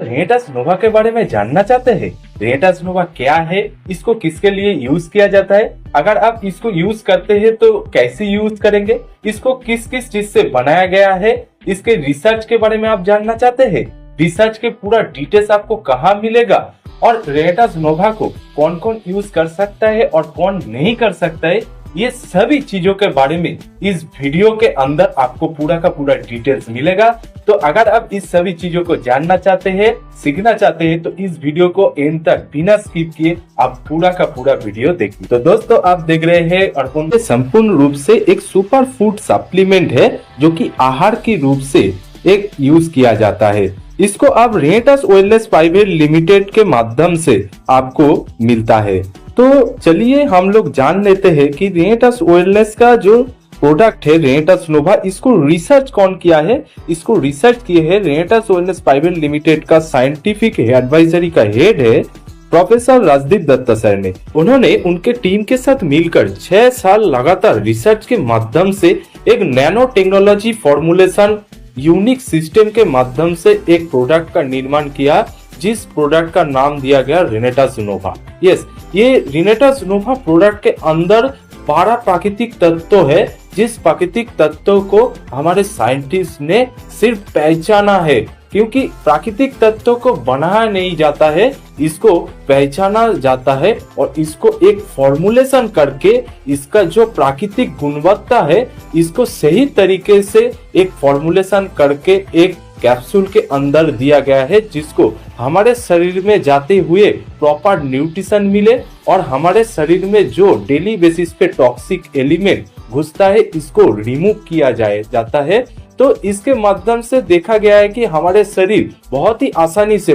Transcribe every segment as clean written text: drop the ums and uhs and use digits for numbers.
रेनेटास नोवा के बारे में जानना चाहते हैं? रेनेटास नोवा क्या है, इसको किसके लिए यूज किया जाता है, अगर आप इसको यूज करते हैं तो कैसे यूज करेंगे, इसको किस किस चीज से बनाया गया है, इसके रिसर्च के बारे में आप जानना चाहते हैं? रिसर्च के पूरा डिटेल्स आपको कहाँ मिलेगा और रेनेटास नोवा को कौन कौन यूज कर सकता है और कौन नहीं कर सकता है, ये सभी चीजों के बारे में इस वीडियो के अंदर आपको पूरा का पूरा डिटेल्स मिलेगा। तो अगर आप इस सभी चीजों को जानना चाहते हैं, सीखना चाहते हैं, तो इस वीडियो को एंड तक बिना स्किप किए आप पूरा का पूरा वीडियो देखिए। तो दोस्तों, आप देख रहे हैं अर्पण संपूर्ण रूप से एक सुपर फूड सप्लीमेंट है जो कि आहार के रूप से एक यूज किया जाता है। इसको आप रेनेटास वेलनेस प्राइवेट लिमिटेड के माध्यम से आपको मिलता है। तो चलिए हम लोग जान लेते हैं कि रेनेटास वेलनेस का जो प्रोडक्ट है रेनेटास नोवा, इसको रिसर्च कौन किया है। इसको रिसर्च किए है रेनेटास वेलनेस प्राइवेट लिमिटेड का साइंटिफिक एडवाइजरी का हेड है प्रोफेसर राजदीप दत्ता सर ने। उन्होंने उनके टीम के साथ मिलकर 6 साल लगातार रिसर्च के माध्यम से एक nano technology formulation unique system के माध्यम से एक प्रोडक्ट का निर्माण किया, जिस प्रोडक्ट का नाम दिया गया रेनेटास नोवा। यस, ये रेनेटास नोवा प्रोडक्ट के अंदर 12 प्राकृतिक तत्व है, जिस प्राकृतिक तत्व को हमारे साइंटिस्ट ने सिर्फ पहचाना है, क्योंकि प्राकृतिक तत्व को बनाया नहीं जाता है, इसको पहचाना जाता है और इसको एक फॉर्मुलेशन करके इसका जो प्राकृतिक गुणवत्ता है इसको सही तरीके से एक फॉर्मुलेशन करके एक कैप्सूल के अंदर दिया गया है, जिसको हमारे शरीर में जाते हुए प्रॉपर न्यूट्रिशन मिले और हमारे शरीर में जो डेली बेसिस पे टॉक्सिक एलिमेंट घुसता है इसको रिमूव किया जाता है। तो इसके माध्यम से देखा गया है कि हमारे शरीर बहुत ही आसानी से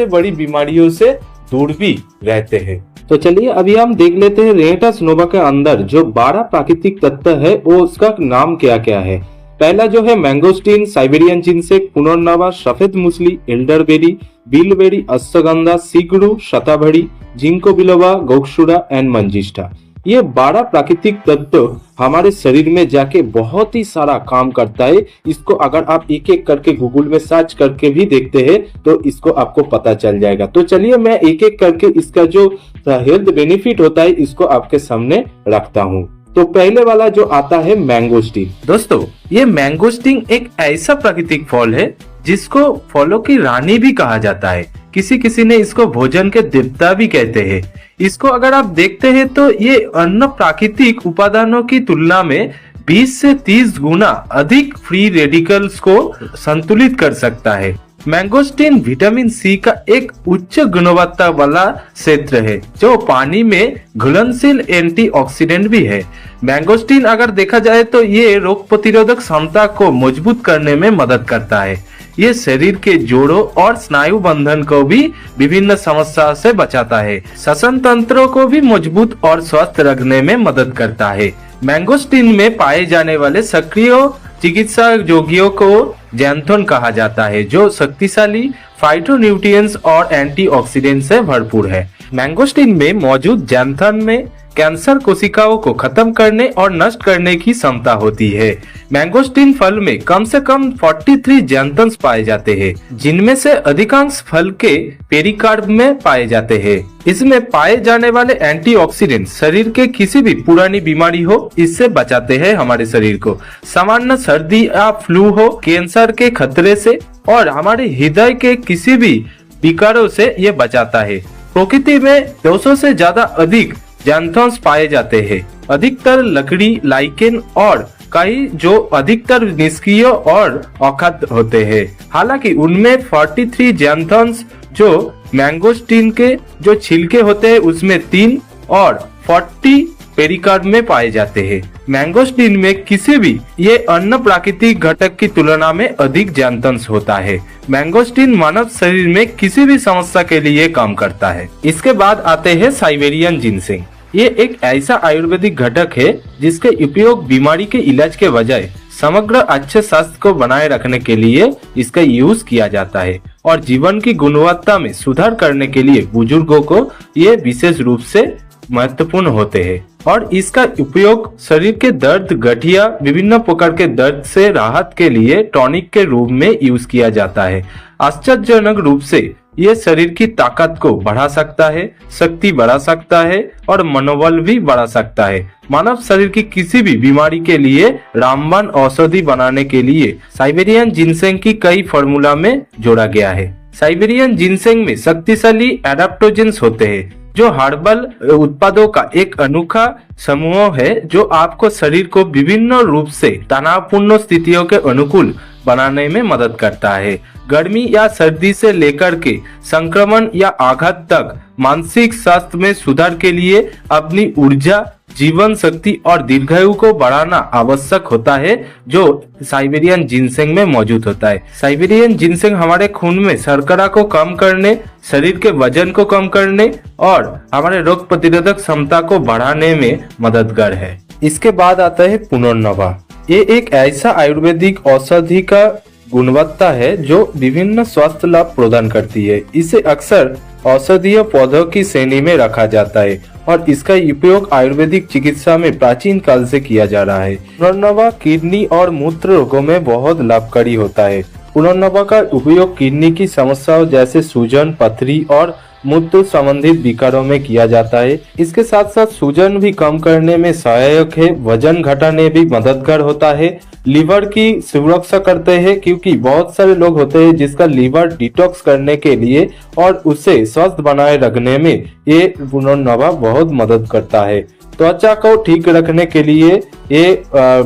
बड़ी बीमारियों से दूर भी रहते हैं। तो चलिए अभी हम देख लेते हैं रेनेटास नोवा के अंदर जो 12 प्राकृतिक तत्व है वो उसका नाम क्या क्या है। पहला जो है mangosteen, Siberian ginseng, punarnava, safed musli, elderberry, bilberry, ashwagandha, sigru, shatavari, ginkgo biloba, gokshura and manjistha. ये 12 प्राकृतिक तत्व हमारे शरीर में जाके बहुत ही सारा काम करता है। इसको अगर आप एक एक करके गूगल में सर्च करके भी देखते हैं तो इसको आपको पता चल जाएगा। तो चलिए मैं एक एक करके इसका जो हेल्थ बेनिफिट होता है इसको आपके सामने रखता हूँ। तो पहले वाला जो आता है मैंगोस्टीन। दोस्तों, ये मैंगोस्टीन एक ऐसा प्राकृतिक फल है जिसको फलों की रानी भी कहा जाता है। किसी ने इसको भोजन के देवता भी कहते हैं। इसको अगर आप देखते हैं तो ये अन्य प्राकृतिक उपादानों की तुलना में 20 से 30 गुना अधिक फ्री रेडिकल्स को संतुलित कर सकता है। मैंगोस्टीन विटामिन सी का एक उच्च गुणवत्ता वाला क्षेत्र है जो पानी में घुलनशील एंटीऑक्सीडेंट भी है। मैंगोस्टीन अगर देखा जाए तो ये रोग प्रतिरोधक क्षमता को मजबूत करने में मदद करता है। ये शरीर के जोड़ों और स्नायु बंधन को भी विभिन्न समस्या से बचाता है। श्वसन तंत्र को भी मजबूत और स्वस्थ रखने में मदद करता है। मैंगोस्टीन में पाए जाने वाले सक्रिय चिकित्सा यौगिकों को जैंथोन कहा जाता है, जो शक्तिशाली फाइटोन्यूट्रिएंट्स और एंटीऑक्सीडेंट से भरपूर है। मैंगोस्टीन में मौजूद जैंथोन में कैंसर कोशिकाओं को खत्म करने और नष्ट करने की क्षमता होती है। मैंगोस्टीन फल में कम से कम 43 जैंथोन्स पाए जाते हैं, जिनमें से अधिकांश फल के पेरिकार्प में पाए जाते हैं। इसमें पाए जाने वाले एंटीऑक्सीडेंट शरीर के किसी भी पुरानी बीमारी हो इससे बचाते हैं हमारे शरीर को। सामान्य सर्दी या फ्लू हो, कैंसर के खतरे से और हमारे हृदय के किसी भी विकारों से ये बचाता है। प्रकृति में 200 से ज्यादा अधिक जैंथोन्स पाए जाते हैं। अधिकतर लकड़ी, लाइकेन और कई जो अधिकतर निष्क्रिय और अखाद्य होते हैं। हालांकि उनमें 43 जैंथोन्स जो मैंगोस्टीन के जो छिलके होते हैं उसमें 3 और 40 पेरिकार्प में पाए जाते हैं। मैंगोस्टीन में किसी भी ये अन्य प्राकृतिक घटक की तुलना में अधिक जैंथोन्स होता है। मैंगोस्टीन मानव शरीर में किसी भी समस्या के लिए काम करता है। इसके बाद आते हैं साइबेरियन जिनसेक। ये एक ऐसा आयुर्वेदिक घटक है जिसके उपयोग बीमारी के इलाज के बजाय समग्र अच्छे स्वास्थ्य को बनाए रखने के लिए इसका यूज किया जाता है और जीवन की गुणवत्ता में सुधार करने के लिए बुजुर्गों को ये विशेष रूप से महत्वपूर्ण होते हैं। और इसका उपयोग शरीर के दर्द, गठिया, विभिन्न प्रकार के दर्द से राहत के लिए टॉनिक के रूप में यूज किया जाता है। आश्चर्यजनक रूप से ये शरीर की ताकत को बढ़ा सकता है, शक्ति बढ़ा सकता है और मनोबल भी बढ़ा सकता है। मानव शरीर की किसी भी बीमारी के लिए रामबाण औषधि बनाने के लिए साइबेरियन जिनसेंग की कई फार्मूला में जोड़ा गया है। साइबेरियन जिनसेंग में शक्तिशाली एडाप्टोजेंस होते हैं जो हर्बल उत्पादों का एक अनोखा समूह है जो आपको शरीर को विभिन्न रूप से तनावपूर्ण स्थितियों के अनुकूल बनाने में मदद करता है। गर्मी या सर्दी से लेकर के संक्रमण या आघात तक मानसिक स्वास्थ्य में सुधार के लिए अपनी ऊर्जा, जीवन शक्ति और दीर्घायु को बढ़ाना आवश्यक होता है जो साइबेरियन जिनसेंग में मौजूद होता है। साइबेरियन जिनसेंग हमारे खून में शर्करा को कम करने, शरीर के वजन को कम करने और हमारे रोग प्रतिरोधक क्षमता को बढ़ाने में मददगार है। इसके बाद आता है पुनर्नवा। ये एक ऐसा आयुर्वेदिक औषधि का गुणवत्ता है जो विभिन्न स्वास्थ्य लाभ प्रदान करती है। इसे अक्सर औषधीय पौधों की श्रेणी में रखा जाता है और इसका उपयोग आयुर्वेदिक चिकित्सा में प्राचीन काल से किया जा रहा है। पुनर्नवा किडनी और मूत्र रोगों में बहुत लाभकारी होता है। पुनर्नवा का उपयोग किडनी की समस्याओं जैसे सूजन, पथरी और मूत्र संबंधित विकारों में किया जाता है। इसके साथ साथ सूजन भी कम करने में सहायक है, वजन घटाने भी मददगार होता है, लीवर की सुरक्षा करते हैं क्योंकि बहुत सारे लोग होते हैं जिसका लीवर डिटॉक्स करने के लिए और उसे स्वस्थ बनाए रखने में ये पुनर्नवा बहुत मदद करता है। त्वचा को ठीक रखने के लिए ये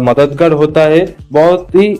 मददगार होता है। बहुत ही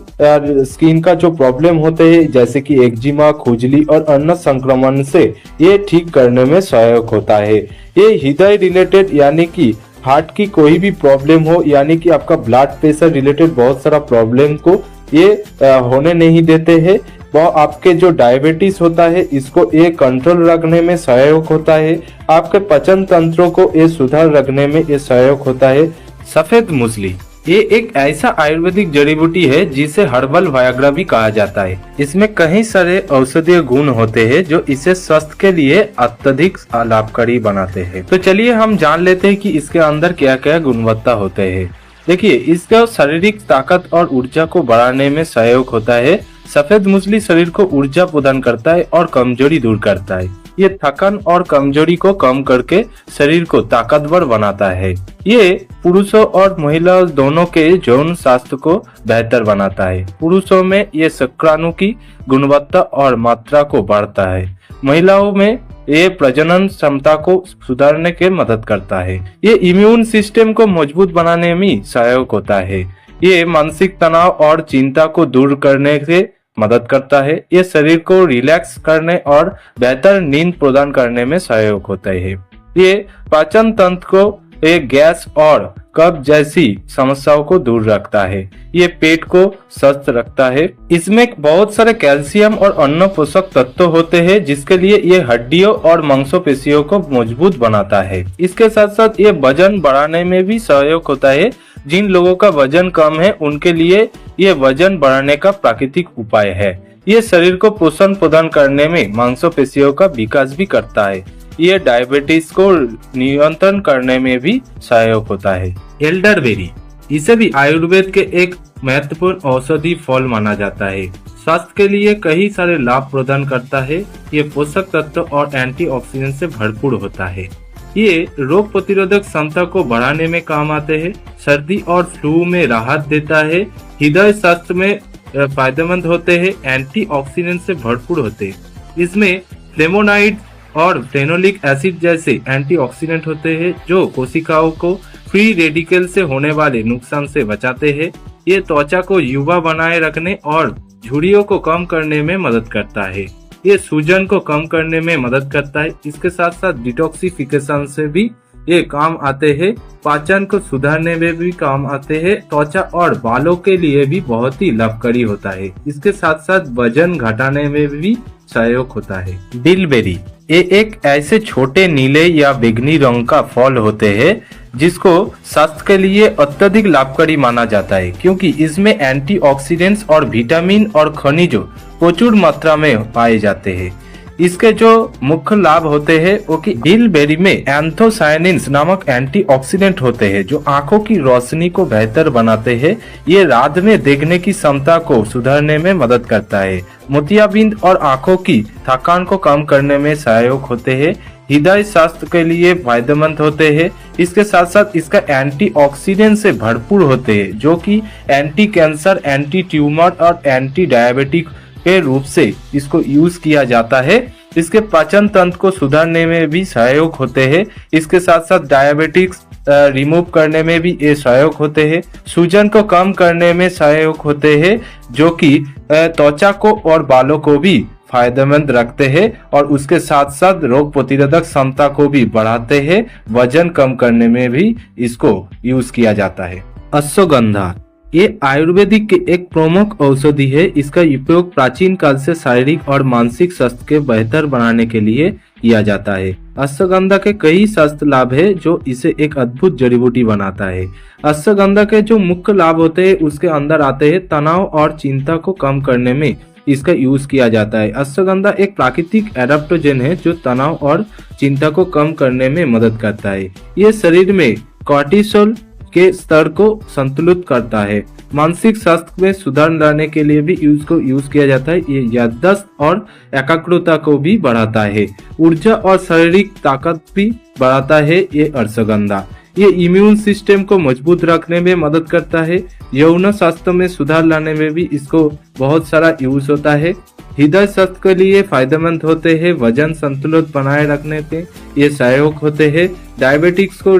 स्किन का जो प्रॉब्लम होते हैं जैसे कि एक्जिमा, खुजली और अन्य संक्रमण से ये ठीक करने में सहायक होता है। ये हृदय रिलेटेड यानी कि हार्ट की कोई भी प्रॉब्लम हो यानी कि आपका ब्लड प्रेशर रिलेटेड बहुत सारा प्रॉब्लम को ये होने नहीं देते हैं। वह आपके जो डायबिटीज होता है इसको ये कंट्रोल रखने में सहायक होता है। आपके पाचन तंत्रों को ये सुधार रखने में ये सहायक होता है। सफेद मूसली ये एक ऐसा आयुर्वेदिक जड़ी बूटी है जिसे हर्बल वायग्रा भी कहा जाता है। इसमें कई सारे औषधीय गुण होते हैं जो इसे स्वास्थ्य के लिए अत्यधिक लाभकारी बनाते हैं। तो चलिए हम जान लेते हैं कि इसके अंदर क्या क्या गुणवत्ता होते हैं। देखिए, इसका शारीरिक ताकत और ऊर्जा को बढ़ाने में सहयोग होता है। सफेद मूसली शरीर को ऊर्जा प्रदान करता है और कमजोरी दूर करता है। ये थकान और कमजोरी को कम करके शरीर को ताकतवर बनाता है। ये पुरुषों और महिलाओं दोनों के यौन स्वास्थ्य को बेहतर बनाता है। पुरुषों में ये शुक्राणु की गुणवत्ता और मात्रा को बढ़ाता है। महिलाओं में ये प्रजनन क्षमता को सुधारने के मदद करता है। ये इम्यून सिस्टम को मजबूत बनाने में सहायक होता है। ये मानसिक तनाव और चिंता को दूर करने से मदद करता है। ये शरीर को रिलैक्स करने और बेहतर नींद प्रदान करने में सहायक होता है। ये पाचन तंत्र को एक गैस और कब्ज जैसी समस्याओं को दूर रखता है। ये पेट को स्वस्थ रखता है। इसमें बहुत सारे कैल्शियम और अन्य पोषक तत्व होते हैं जिसके लिए ये हड्डियों और मांसपेशियों को मजबूत बनाता है। इसके साथ साथ ये वजन बढ़ाने में भी सहायक होता है। जिन लोगों का वजन कम है उनके लिए ये वजन बढ़ाने का प्राकृतिक उपाय है। ये शरीर को पोषण प्रदान करने में मांसपेशियों का विकास भी करता है। ये डायबिटीज को नियंत्रण करने में भी सहायक होता है। एल्डरबेरी इसे भी आयुर्वेद के एक महत्वपूर्ण औषधि फल माना जाता है। स्वास्थ्य के लिए कई सारे लाभ प्रदान करता है। ये पोषक तत्व और एंटीऑक्सीडेंट से भरपूर होता है। ये रोग प्रतिरोधक क्षमता को बढ़ाने में काम आते हैं। सर्दी और फ्लू में राहत देता है। हृदय स्वास्थ्य में फायदेमंद होते हैं। एंटीऑक्सीडेंट से भरपूर होते हैं। इसमें फ्लेवोनाइड और फेनोलिक एसिड जैसे एंटीऑक्सीडेंट होते हैं जो कोशिकाओं को फ्री रेडिकल से होने वाले नुकसान से बचाते हैं। ये त्वचा को युवा बनाए रखने और झुर्रियों को कम करने में मदद करता है। ये सूजन को कम करने में मदद करता है। इसके साथ साथ डिटॉक्सिफिकेशन से भी ये काम आते हैं। पाचन को सुधारने में भी काम आते हैं। त्वचा और बालों के लिए भी बहुत ही लाभकारी होता है। इसके साथ साथ वजन घटाने में भी सहायक होता है। बिलबेरी ये एक ऐसे छोटे नीले या बैंगनी रंग का फल होते हैं जिसको स्वास्थ्य के लिए अत्यधिक लाभकारी माना जाता है क्योंकि इसमें एंटीऑक्सीडेंट्स और विटामिन और खनिजों प्रचुर मात्रा में पाए जाते हैं। इसके जो मुख्य लाभ होते हैं वो कि बिलबेरी में एंथोसायनिन्स नामक एंटीऑक्सीडेंट होते हैं जो आंखों की रोशनी को बेहतर बनाते हैं। ये रात में देखने की क्षमता को सुधारने में मदद करता है। मोतियाबिंद और आंखों की थकान को कम करने में सहायक होते हैं। हृदय स्वास्थ्य के लिए फायदेमंद होते हैं। इसके साथ साथ इसका एंटीऑक्सीडेंट से भरपूर होते हैं जो कि एंटी कैंसर, एंटी ट्यूमर और एंटी डायबिटिक के रूप से इसको यूज किया जाता है। इसके पाचन तंत्र को सुधारने में भी सहायक होते हैं। इसके साथ साथ डायबिटिक्स रिमूव करने में भी ये सहायक होते हैं। सूजन को कम करने में सहायक होते हैं जो कि त्वचा को और बालों को भी फायदेमंद रखते हैं और उसके साथ साथ रोग प्रतिरोधक क्षमता को भी बढ़ाते हैं। वजन कम करने में भी इसको यूज किया जाता है। अश्वगंधा ये आयुर्वेदिक के एक प्रमुख औषधि है। इसका उपयोग प्राचीन काल से शारीरिक और मानसिक स्वास्थ्य के बेहतर बनाने के लिए किया जाता है। अश्वगंधा के कई स्वास्थ्य लाभ है जो इसे एक अद्भुत जड़ी बूटी बनाता है। अश्वगंधा के जो मुख्य लाभ होते हैं उसके अंदर आते हैं तनाव और चिंता को कम करने में इसका यूज किया जाता है। अश्वगंधा एक प्राकृतिक एडाप्टोजेन है जो तनाव और चिंता को कम करने में मदद करता है। ये शरीर में कॉर्टिसोल के स्तर को संतुलित करता है। मानसिक स्वास्थ्य में सुधार लाने के लिए भी यूज किया जाता है। ये याददाश्त और एकाग्रता को भी बढ़ाता है। ऊर्जा और शारीरिक ताकत भी बढ़ाता है ये अश्वगंधा। ये इम्यून सिस्टम को मजबूत रखने में मदद करता है। यौन स्वास्थ्य में सुधार लाने में भी इसको बहुत सारा यूज होता है। हृदय स्वास्थ्य के लिए फायदेमंद होते हैं। वजन संतुलित बनाए रखने में ये सहायक होते हैं। डायबिटिक्स को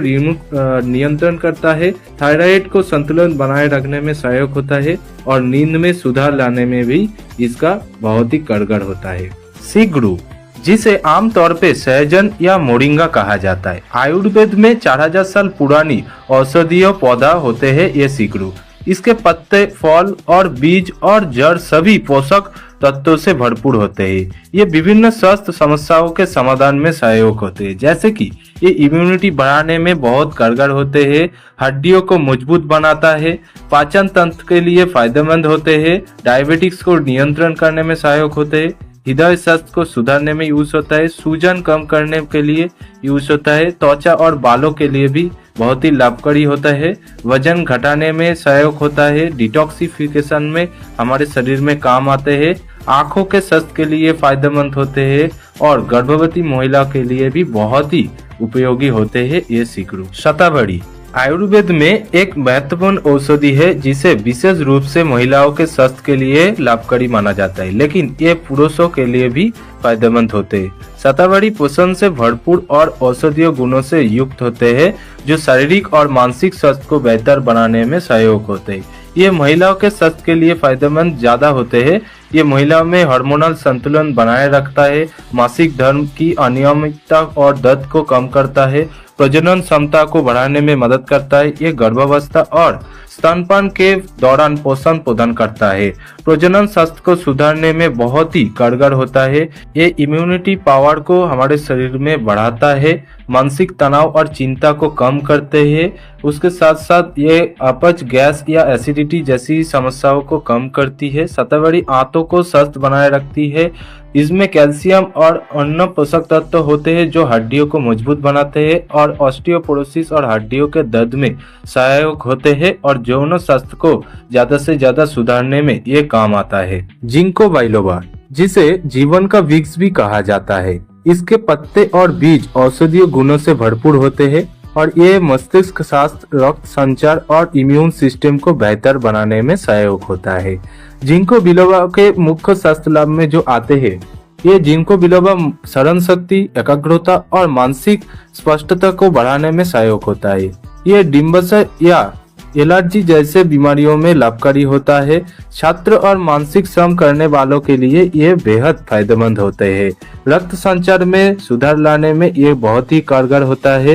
नियंत्रण करता है। थायराइड को संतुलन बनाए रखने में सहायक होता है और नींद में सुधार लाने में भी इसका बहुत ही कारगर होता है। सीगड़ू जिसे आमतौर पे सहजन या मोरिंगा कहा जाता है। आयुर्वेद में 4000 साल पुरानी औषधीय पौधा होते हैं ये सीगड़ू। इसके पत्ते, फल और बीज और जड़ सभी पोषक तत्वों से भरपूर होते हैं। ये विभिन्न स्वास्थ्य समस्याओं के समाधान में सहायक होते हैं, जैसे कि ये इम्यूनिटी बढ़ाने में बहुत कारगर होते हैं, हड्डियों को मजबूत बनाता है, पाचन तंत्र के लिए फायदेमंद होते हैं, डायबिटिक्स को नियंत्रण करने में सहायक होते हैं, हृदय स्वास्थ्य को सुधारने में यूज होता है, सूजन कम करने के लिए यूज होता है, त्वचा और बालों के लिए भी बहुत ही लाभकारी होता है, वजन घटाने में सहायक होता है, डिटॉक्सिफिकेशन में हमारे शरीर में काम आते हैं, आंखों के स्वास्थ्य के लिए फायदेमंद होते हैं और गर्भवती महिला के लिए भी बहुत ही उपयोगी होते हैं ये सीगड़ू। शतावरी आयुर्वेद में एक महत्वपूर्ण औषधि है जिसे विशेष रूप से महिलाओं के स्वास्थ्य के लिए लाभकारी माना जाता है, लेकिन ये पुरुषों के लिए भी फायदेमंद होते हैं। शतावरी पोषण से भरपूर और औषधीय गुणों से युक्त होते हैं जो शारीरिक और मानसिक स्वास्थ्य को बेहतर बनाने में सहायक होते हैं। ये महिलाओं के स्वास्थ्य के लिए फायदेमंद ज्यादा होते हैं। ये महिलाओं में हार्मोनल संतुलन बनाए रखता है, मासिक धर्म की अनियमितता और दर्द को कम करता है, प्रजनन क्षमता को बढ़ाने में मदद करता है। ये गर्भावस्था और स्तनपान के दौरान पोषण प्रदान करता है, प्रजनन स्वास्थ्य को सुधारने में बहुत ही कारगर होता है। ये इम्यूनिटी पावर को हमारे शरीर में बढ़ाता है, मानसिक तनाव और चिंता को कम करते हैं। उसके साथ साथ ये अपच, गैस या एसिडिटी जैसी समस्याओं को कम करती है। शतावरी आंतों को स्वस्थ बनाए रखती है। इसमें कैल्शियम और अन्य पोषक तत्व होते हैं जो हड्डियों को मजबूत बनाते हैं और ऑस्टियोपोरोसिस और हड्डियों के दर्द में सहायक होते हैं और यौन स्वास्थ्य को ज्यादा से ज्यादा सुधारने में ये काम आता है। जिंको बाइलोबा जिसे जीवन का वृक्ष भी कहा जाता है, इसके पत्ते और बीज औषधीय गुणों से भरपूर होते हैं और ये मस्तिष्क स्वास्थ्य, रक्त संचार और इम्यून सिस्टम को बेहतर बनाने में सहायक होता है। जिंको बिलोबा के मुख्य स्वास्थ्य लाभ में जो आते हैं, ये जिंको बिलोबा स्मरण शक्ति, एकाग्रता और मानसिक स्पष्टता को बढ़ाने में सहायक होता है। ये डिम्बाशय या एलर्जी जैसे बीमारियों में लाभकारी होता है। छात्र और मानसिक श्रम करने वालों के लिए ये बेहद फायदेमंद होते हैं। रक्त संचार में सुधार लाने में ये बहुत ही कारगर होता है।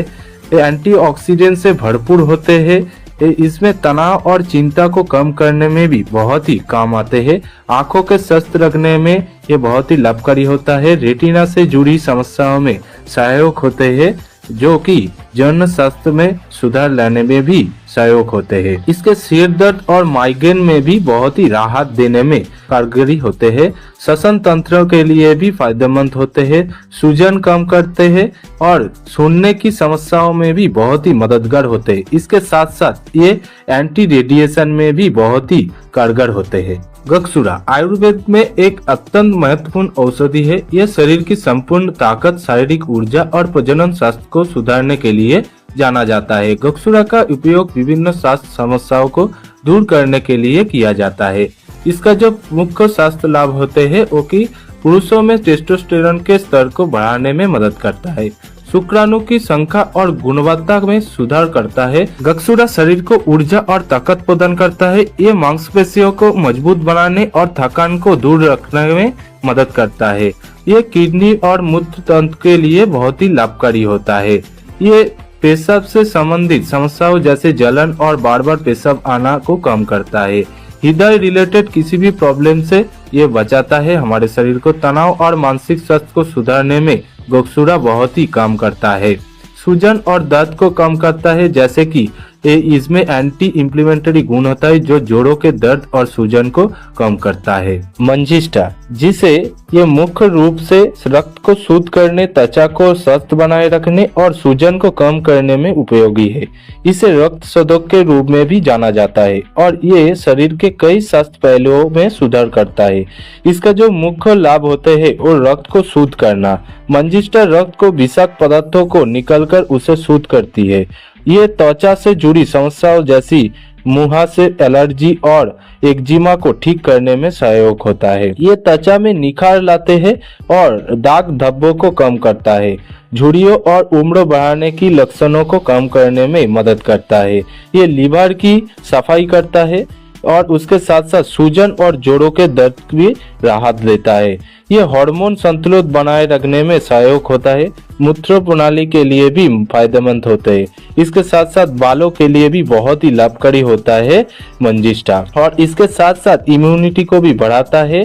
ये एंटीऑक्सीडेंट से भरपूर होते हैं। इसमें तनाव और चिंता को कम करने में भी बहुत ही काम आते हैं। आंखों के स्वस्थ रखने में ये बहुत ही लाभकारी होता है। रेटिना से जुड़ी समस्याओं में सहायक होते हैं। जो कि जन स्वास्थ्य में सुधार लाने में भी सहयोग होते हैं। इसके सिर दर्द और माइग्रेन में भी बहुत ही राहत देने में कारगरी होते हैं। श्वसन तंत्र के लिए भी फायदेमंद होते हैं, सूजन कम करते हैं और सुनने की समस्याओं में भी बहुत ही मददगार होते हैं। इसके साथ साथ ये एंटी रेडिएशन में भी बहुत ही कारगर होते हैं। गगसूरा आयुर्वेद में एक अत्यंत महत्वपूर्ण औषधि है। यह शरीर की संपूर्ण ताकत, शारीरिक ऊर्जा और प्रजनन स्वास्थ्य को सुधारने के लिए जाना जाता है। गगसूरा का उपयोग विभिन्न स्वास्थ्य समस्याओं को दूर करने के लिए किया जाता है। इसका जो मुख्य स्वास्थ्य लाभ होते हैं वो कि पुरुषों में टेस्टोस्टेरोन के स्तर को बढ़ाने में मदद करता है, शुक्राणु की संख्या और गुणवत्ता में सुधार करता है। गगसूरा शरीर को ऊर्जा और ताकत प्रदान करता है। ये मांसपेशियों को मजबूत बनाने और थकान को दूर रखने में मदद करता है। ये किडनी और मूत्र तंत्र के लिए बहुत ही लाभकारी होता है। ये पेशाब से संबंधित समस्याओं जैसे जलन और बार बार पेशाब आना को कम करता है। हृदय रिलेटेड किसी भी प्रॉब्लम से ये बचाता है। हमारे शरीर को तनाव और मानसिक स्वास्थ्य को सुधारने में गगसूरा बहुत ही काम करता है। सूजन और दर्द को कम करता है, जैसे कि इसमें एंटी इंफ्लेमेटरी गुण होता है जो जोड़ों के दर्द और सूजन को कम करता है। मंजिष्ठा, जिसे ये मुख्य रूप से रक्त को शुद्ध करने, त्वचा को स्वस्थ बनाए रखने और सूजन को कम करने में उपयोगी है। इसे रक्त शोधक के रूप में भी जाना जाता है और ये शरीर के कई स्वास्थ्य पहलुओं में सुधार करता है। इसका जो मुख्य लाभ होते हैं वो रक्त को शुद्ध करना। मंजिष्ठा रक्त को विषाक्त पदार्थों को निकलकर उसे शुद्ध करती है। ये त्वचा से जुड़ी समस्याओं जैसी मुहासे, एलर्जी और एक्जिमा को ठीक करने में सहायक होता है। ये त्वचा में निखार लाते हैं और दाग धब्बों को कम करता है। झुर्रियों और उम्र बढ़ाने की लक्षणों को कम करने में मदद करता है। ये लीवर की सफाई करता है और उसके साथ साथ सूजन और जोड़ों के दर्द की राहत देता है। ये हार्मोन संतुलन बनाए रखने में सहायक होता है। मूत्र प्रणाली के लिए भी फायदेमंद होते हैं। इसके साथ साथ बालों के लिए भी बहुत ही लाभकारी होता है मंजिष्ठा, और इसके साथ साथ इम्यूनिटी को भी बढ़ाता है।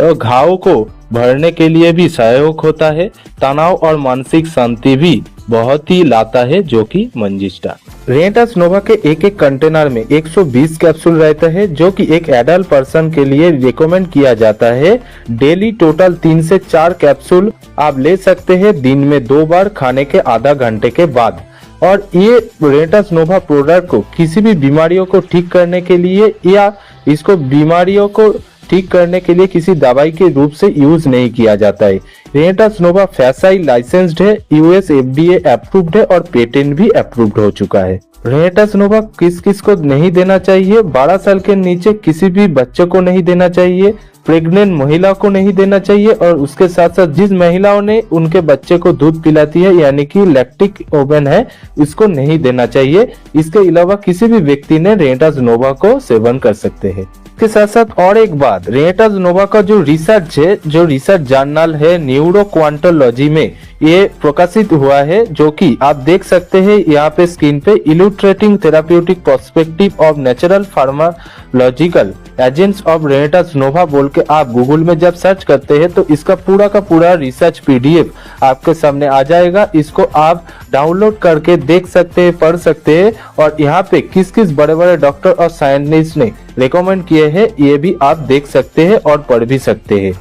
घाव को भरने के लिए भी सहायक होता है। तनाव और मानसिक शांति भी बहुत ही लाता है जो कि मंजिष्ठा। रेनेटास नोवा के एक एक कंटेनर में 120 कैप्सूल रहता है जो कि एक एडल्ट पर्सन के लिए रिकमेंड किया जाता है। डेली टोटल 3 से 4 कैप्सूल आप ले सकते हैं दिन में 2 बार खाने के आधा घंटे के बाद। और ये रेनेटास नोवा प्रोडक्ट को किसी भी बीमारियों को ठीक करने के लिए या इसको बीमारियों को ठीक करने के लिए किसी दवाई के रूप से यूज नहीं किया जाता है। रेनेटास नोवा फैसाई लाइसेंस्ड है, यूएस एफडीए अप्रूव्ड है और पेटेंट भी अप्रूव्ड हो चुका है। रेनेटास नोवा किस किस को नहीं देना चाहिए? 12 साल के नीचे किसी भी बच्चे को नहीं देना चाहिए, प्रेग्नेंट महिला को नहीं देना चाहिए और उसके साथ साथ जिस महिलाओं ने उनके बच्चे को दूध पिलाती है यानी कि लैक्टिक ओवन है इसको नहीं देना चाहिए। इसके अलावा किसी भी व्यक्ति ने रेनेटास नोवा को सेवन कर सकते हैं। इसके साथ साथ और एक बात, रेनेटास नोवा का जो रिसर्च है, जो रिसर्च जर्नल है न्यूरो क्वांटोलॉजी में ये प्रकाशित हुआ है, जो कि आप देख सकते हैं यहाँ पे स्क्रीन पे। Illustrating therapeutic perspective of natural pharmacological agents of Renatus Nova बोल के आप गूगल में जब सर्च करते हैं तो इसका पूरा का पूरा रिसर्च पीडीएफ आपके सामने आ जाएगा। इसको आप डाउनलोड करके देख सकते हैं, पढ़ सकते हैं और यहाँ पे किस किस बड़े बड़े डॉक्टर और साइंटिस्ट ने रिकमेंड किए हैं ये भी आप देख सकते हैं और पढ़ भी सकते हैं।